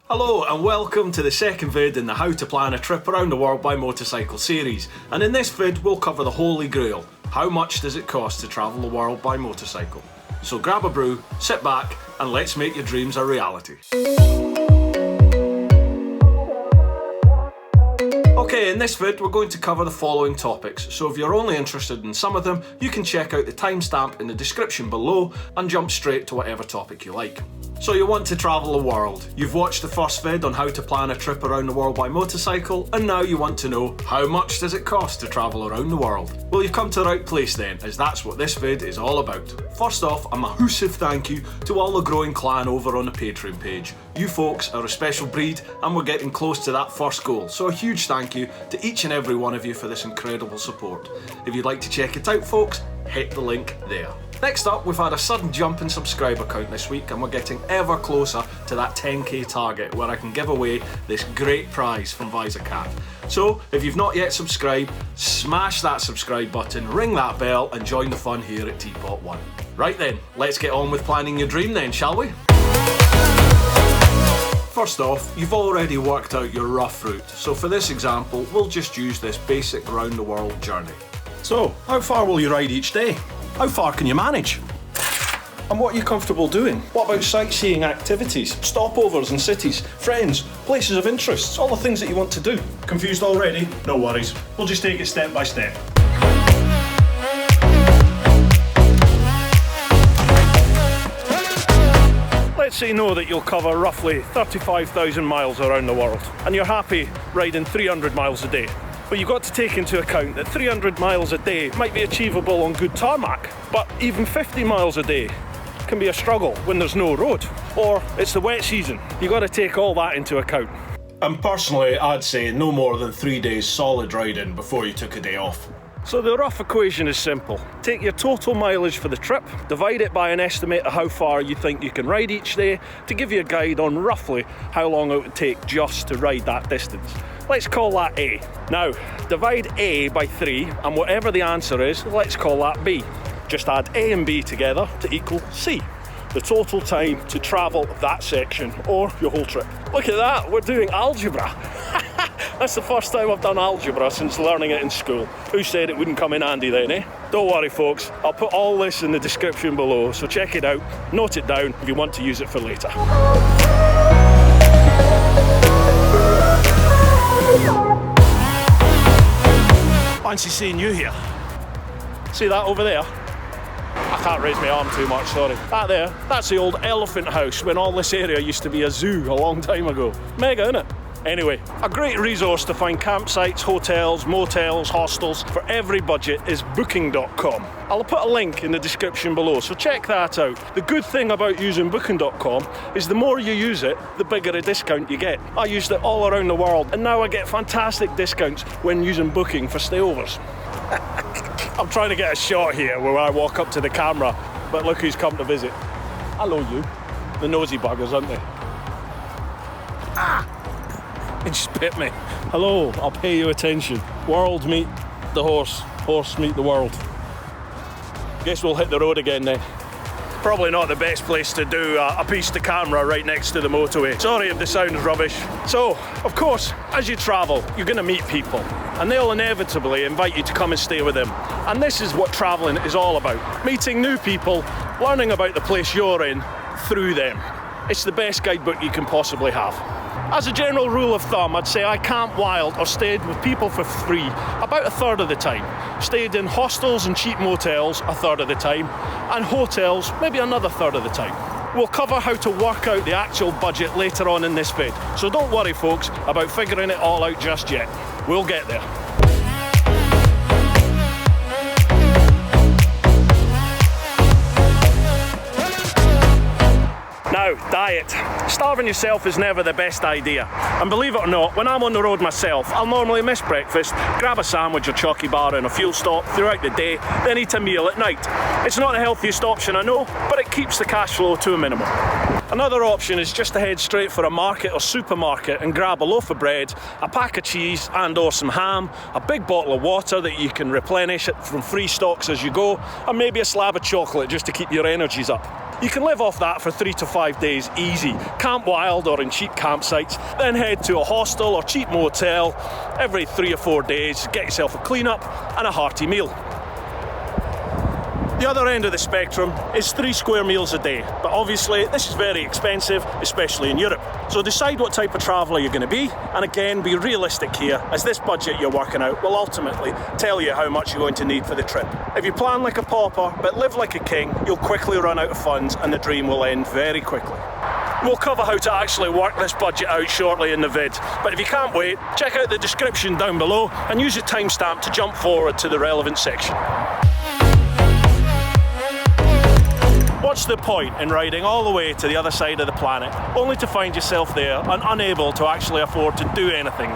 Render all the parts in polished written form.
Hello and welcome to the second vid in the How to Plan a Trip Around the World by Motorcycle series, and in this vid we'll cover the Holy Grail. How much does it cost to travel the world by motorcycle? So grab a brew, sit back and let's make your dreams a reality. Okay, in this vid we're going to cover the following topics, so if you're only interested in some of them, you can check out the timestamp in the description below and jump straight to whatever topic you like. So you want to travel the world. You've watched the first vid on how to plan a trip around the world by motorcycle, and now you want to know how much does it cost to travel around the world? Well, you've come to the right place then, as that's what this vid is all about. First off, a massive thank you to all the growing clan over on the Patreon page. You folks are a special breed and we're getting close to that first goal, so a huge thank you to each and every one of you for this incredible support. If you'd like to check it out folks, hit the link there. Next up, we've had a sudden jump in subscriber count this week and we're getting ever closer to that 10k target where I can give away this great prize from VisaCat. So, if you've not yet subscribed, smash that subscribe button, ring that bell and join the fun here at TeapotOne. Right then, let's get on with planning your dream then, shall we? First off, you've already worked out your rough route, so for this example, we'll just use this basic round the world journey. So, how far will you ride each day? How far can you manage? And what are you comfortable doing? What about sightseeing activities, stopovers in cities, friends, places of interest, all the things that you want to do? Confused already? No worries, we'll just take it step by step. Let's say no that you'll cover roughly 35,000 miles around the world, and you're happy riding 300 miles a day. But you've got to take into account that 300 miles a day might be achievable on good tarmac, but even 50 miles a day can be a struggle when there's no road, or it's the wet season. You've got to take all that into account. And personally, I'd say no more than 3 days solid riding before you took a day off. So the rough equation is simple. Take your total mileage for the trip, divide it by an estimate of how far you think you can ride each day to give you a guide on roughly how long it would take just to ride that distance. Let's call that A. Now, divide A by 3 and whatever the answer is, let's call that B. Just add A and B together to equal C. The total time to travel that section or your whole trip. Look at that, we're doing algebra. That's the first time I've done algebra since learning it in school. Who said it wouldn't come in handy then, eh? Don't worry folks, I'll put all this in the description below, so check it out, note it down if you want to use it for later. Fancy seeing you here. See that over there? I can't raise my arm too much, sorry. That there, that's the old elephant house when all this area used to be a zoo a long time ago. Mega, isn't it? Anyway, a great resource to find campsites, hotels, motels, hostels for every budget is booking.com. I'll put a link in the description below, so check that out. The good thing about using booking.com is the more you use it, the bigger a discount you get. I used it all around the world and now I get fantastic discounts when using Booking for stayovers. I'm trying to get a shot here where I walk up to the camera, but look who's come to visit. Hello you. The nosy buggers, aren't they? Ah! It just bit me. Hello, I'll pay you attention. World meet the horse, horse meet the world. Guess we'll hit the road again then. Probably not the best place to do a piece to camera right next to the motorway. Sorry if the sound is rubbish. So, of course, as you travel, you're going to meet people, and they'll inevitably invite you to come and stay with them. And this is what traveling is all about. Meeting new people, learning about the place you're in through them. It's the best guidebook you can possibly have. As a general rule of thumb, I'd say I camped wild or stayed with people for free about a third of the time. Stayed in hostels and cheap motels a third of the time, and hotels maybe another third of the time. We'll cover how to work out the actual budget later on in this vid, so don't worry folks about figuring it all out just yet. We'll get there. Now, diet. Starving yourself is never the best idea. And believe it or not, when I'm on the road myself, I'll normally miss breakfast, grab a sandwich or chocky bar in a fuel stop throughout the day, then eat a meal at night. It's not the healthiest option, I know, but it keeps the cash flow to a minimum. Another option is just to head straight for a market or supermarket and grab a loaf of bread, a pack of cheese and or some ham, a big bottle of water that you can replenish it from free stocks as you go, and maybe a slab of chocolate just to keep your energies up. You can live off that for 3 to 5 days easy. Camp wild or in cheap campsites, then head to a hostel or cheap motel every 3 or 4 days, get yourself a clean-up and a hearty meal. The other end of the spectrum is 3 square meals a day, but obviously this is very expensive, especially in Europe. So decide what type of traveller you're going to be, and again be realistic here, as this budget you're working out will ultimately tell you how much you're going to need for the trip. If you plan like a pauper but live like a king, you'll quickly run out of funds and the dream will end very quickly. We'll cover how to actually work this budget out shortly in the vid, but if you can't wait, check out the description down below and use the timestamp to jump forward to the relevant section. What's the point in riding all the way to the other side of the planet, only to find yourself there and unable to actually afford to do anything?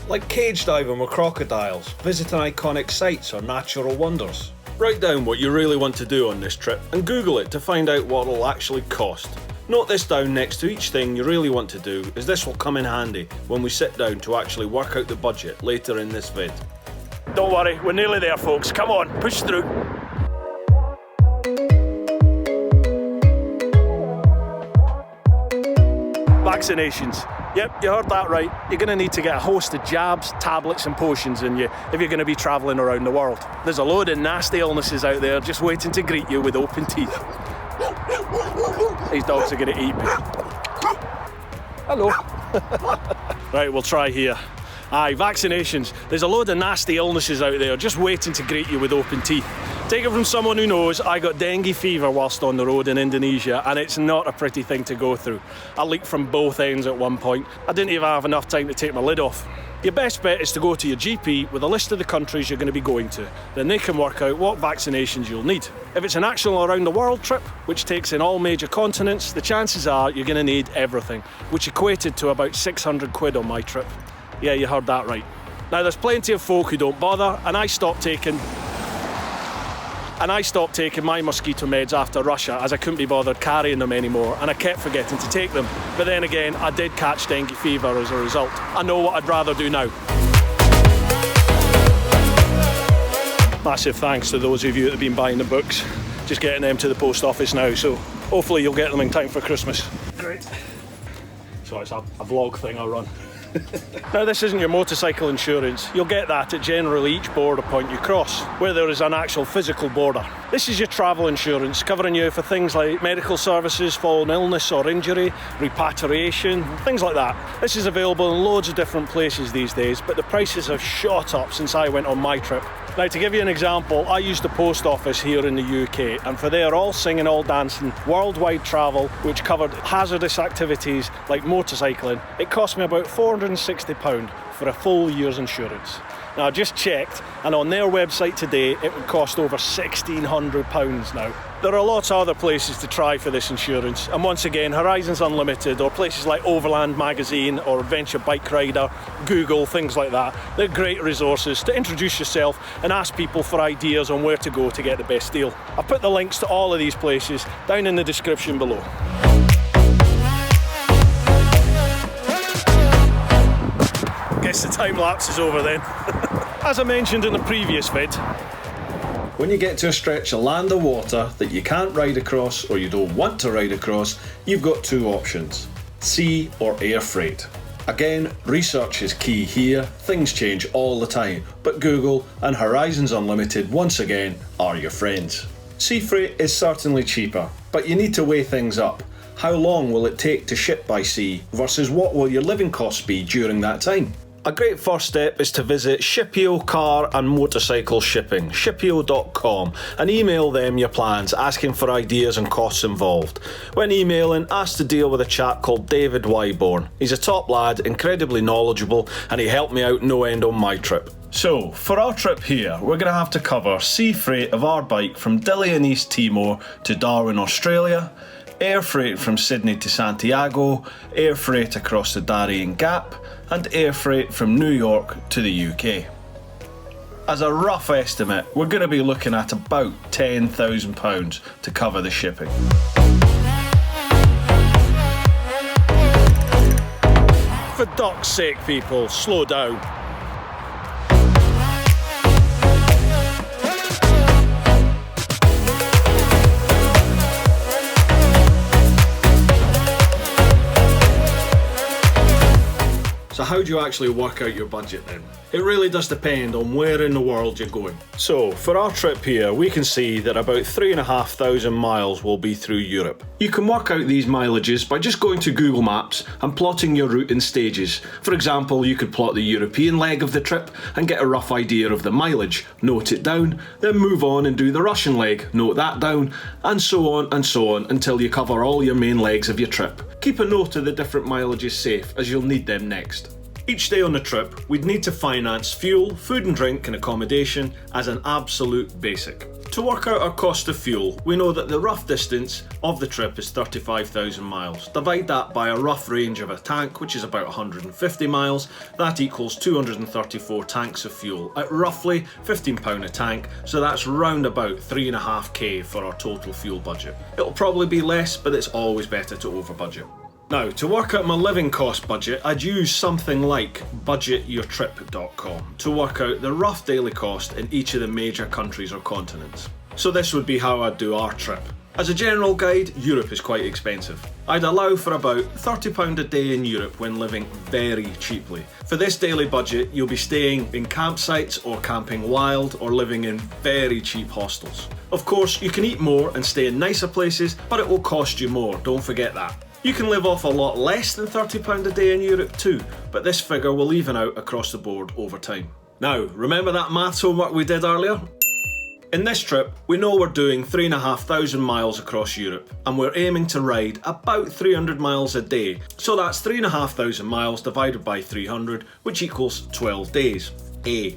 Like cage diving with crocodiles, visiting iconic sites or natural wonders. Write down what you really want to do on this trip and Google it to find out what it'll actually cost. Note this down next to each thing you really want to do, as this will come in handy when we sit down to actually work out the budget later in this vid. Don't worry, we're nearly there folks, come on, push through. Vaccinations. Yep, you heard that right. You're going to need to get a host of jabs, tablets and potions in you if you're going to be travelling around the world. There's a load of nasty illnesses out there just waiting to greet you with open teeth. These dogs are going to eat me. Hello. Right, we'll try here. Aye, vaccinations. There's a load of nasty illnesses out there just waiting to greet you with open teeth. Take it from someone who knows, I got dengue fever whilst on the road in Indonesia, and it's not a pretty thing to go through. I leaked from both ends at one point. I didn't even have enough time to take my lid off. Your best bet is to go to your GP with a list of the countries you're going to be going to. Then they can work out what vaccinations you'll need. If it's an actual around the world trip, which takes in all major continents, the chances are you're going to need everything, which equated to about 600 quid on my trip. Yeah, you heard that right. Now there's plenty of folk who don't bother, and I stopped taking my mosquito meds after Russia, as I couldn't be bothered carrying them anymore, and I kept forgetting to take them. But then again, I did catch dengue fever as a result. I know what I'd rather do now. Massive thanks to those of you that have been buying the books. Just getting them to the post office now, so hopefully you'll get them in time for Christmas. Great. So it's a vlog thing I run. Now this isn't your motorcycle insurance. You'll get that at generally each border point you cross, where there is an actual physical border. This is your travel insurance, covering you for things like medical services following illness or injury, repatriation, things like that. This is available in loads of different places these days, but the prices have shot up since I went on my trip. Now to give you an example, I used the post office here in the UK, and for their all singing, all dancing, worldwide travel, which covered hazardous activities like motorcycling, it cost me about £460 for a full year's insurance. Now I just checked, and on their website today it would cost over £1,600 now. There are lots of other places to try for this insurance, and once again, Horizons Unlimited or places like Overland Magazine or Adventure Bike Rider, Google, things like that, they're great resources to introduce yourself and ask people for ideas on where to go to get the best deal. I've put the links to all of these places down in the description below. Guess the time lapse is over then. As I mentioned in the previous vid, when you get to a stretch of land or water that you can't ride across or you don't want to ride across, you've got two options: sea or air freight. Again, research is key here, things change all the time, but Google and Horizons Unlimited once again are your friends. Sea freight is certainly cheaper, but you need to weigh things up. How long will it take to ship by sea versus what will your living costs be during that time? A great first step is to visit Shipio Car and Motorcycle Shipping, shipio.com, and email them your plans, asking for ideas and costs involved. When emailing, ask to deal with a chap called David Wyborn. He's a top lad, incredibly knowledgeable, and he helped me out no end on my trip. So, for our trip here, we're going to have to cover sea freight of our bike from Dili in East Timor to Darwin, Australia, air freight from Sydney to Santiago, air freight across the Darien Gap, and air freight from New York to the UK. As a rough estimate, we're going to be looking at about £10,000 to cover the shipping. For duck's sake people, slow down. So how do you actually work out your budget then? It really does depend on where in the world you're going. So, for our trip here, we can see that about 3,500 miles will be through Europe. You can work out these mileages by just going to Google Maps and plotting your route in stages. For example, you could plot the European leg of the trip and get a rough idea of the mileage, note it down, then move on and do the Russian leg, note that down, and so on until you cover all your main legs of your trip. Keep a note of the different mileages safe, as you'll need them next. Each day on the trip, we'd need to finance fuel, food and drink and accommodation as an absolute basic. To work out our cost of fuel, we know that the rough distance of the trip is 35,000 miles. Divide that by a rough range of a tank, which is about 150 miles. That equals 234 tanks of fuel at roughly £15 a tank, so that's round about 3.5k for our total fuel budget. It'll probably be less, but it's always better to over budget. Now, to work out my living cost budget, I'd use something like budgetyourtrip.com to work out the rough daily cost in each of the major countries or continents. So this would be how I'd do our trip. As a general guide, Europe is quite expensive. I'd allow for about £30 a day in Europe when living very cheaply. For this daily budget, you'll be staying in campsites or camping wild or living in very cheap hostels. Of course, you can eat more and stay in nicer places, but it will cost you more, don't forget that. You can live off a lot less than £30 a day in Europe too, but this figure will even out across the board over time. Now, remember that maths homework we did earlier? In this trip, we know we're doing 3,500 miles across Europe, and we're aiming to ride about 300 miles a day. So that's 3,500 miles divided by 300, which equals 12 days. A.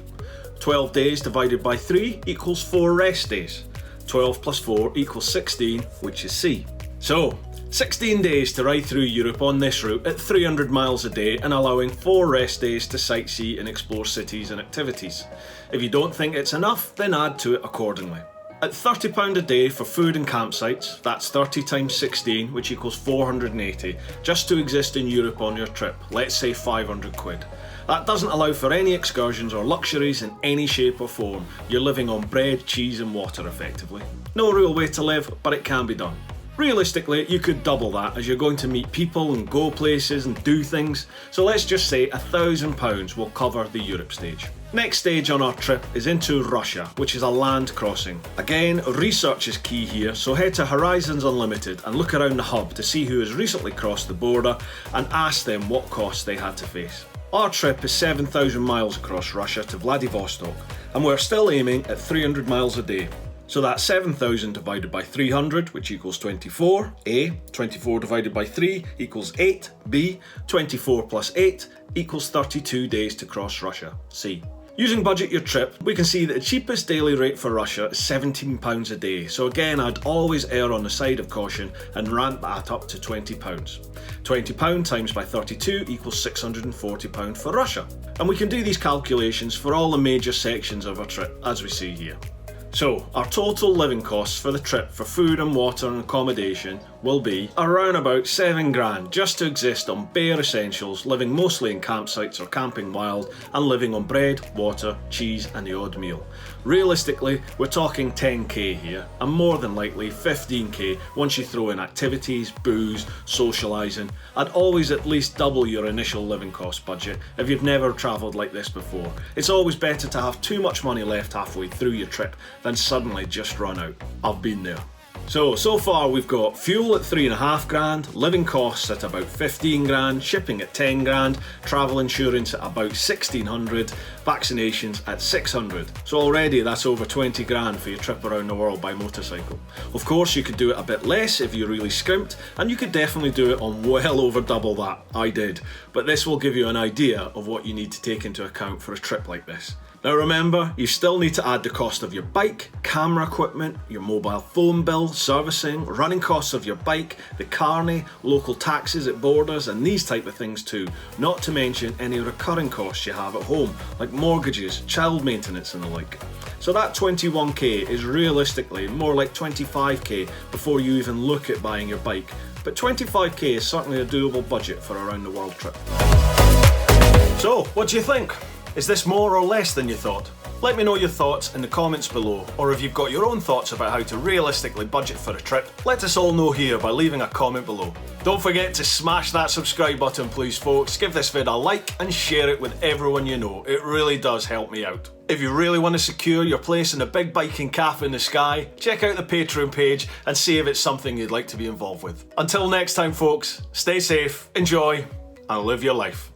12 days divided by 3 equals 4 rest days. 12 plus 4 equals 16, which is C. So, 16 days to ride through Europe on this route at 300 miles a day and allowing 4 rest days to sightsee and explore cities and activities. If you don't think it's enough, then add to it accordingly. At £30 a day for food and campsites, that's 30 times 16, which equals 480, just to exist in Europe on your trip, let's say 500 quid. That doesn't allow for any excursions or luxuries in any shape or form. You're living on bread, cheese and water effectively. No real way to live, but it can be done. Realistically, you could double that as you're going to meet people and go places and do things, so let's just say £1,000 will cover the Europe stage. Next stage on our trip is into Russia, which is a land crossing. Again, research is key here, so head to Horizons Unlimited and look around the hub to see who has recently crossed the border and ask them what costs they had to face. Our trip is 7,000 miles across Russia to Vladivostok, and we're still aiming at 300 miles a day. So that's 7,000 divided by 300, which equals 24, A. 24 divided by 3 equals 8, B. 24 plus 8 equals 32 days to cross Russia, C. Using Budget Your Trip, we can see that the cheapest daily rate for Russia is £17 a day, so again I'd always err on the side of caution and ramp that up to £20. £20 times by 32 equals £640 for Russia. And we can do these calculations for all the major sections of our trip, as we see here. So, our total living costs for the trip for food and water and accommodation will be around about £7,000 just to exist on bare essentials, living mostly in campsites or camping wild, and living on bread, water, cheese and the odd meal. Realistically, we're talking 10k here, and more than likely 15k once you throw in activities, booze, socialising. I'd always at least double your initial living cost budget if you've never travelled like this before. It's always better to have too much money left halfway through your trip than suddenly just run out. I've been there. So far we've got fuel at £3,500, living costs at about £15,000, shipping at £10,000, travel insurance at about £1,600, vaccinations at £600. So already that's over £20,000 for your trip around the world by motorcycle. Of course you could do it a bit less if you really scrimped, and you could definitely do it on well over double that. I did. But this will give you an idea of what you need to take into account for a trip like this. Now remember, you still need to add the cost of your bike, camera equipment, your mobile phone bill, servicing, running costs of your bike, the carnet, local taxes at borders and these type of things too, not to mention any recurring costs you have at home, like mortgages, child maintenance and the like. So that 21k is realistically more like 25k before you even look at buying your bike, but 25k is certainly a doable budget for a round the world trip. So, what do you think? Is this more or less than you thought? Let me know your thoughts in the comments below, or if you've got your own thoughts about how to realistically budget for a trip, let us all know here by leaving a comment below. Don't forget to smash that subscribe button please folks, give this vid a like and share it with everyone you know, it really does help me out. If you really want to secure your place in a big biking cafe in the sky, check out the Patreon page and see if it's something you'd like to be involved with. Until next time folks, stay safe, enjoy, and live your life.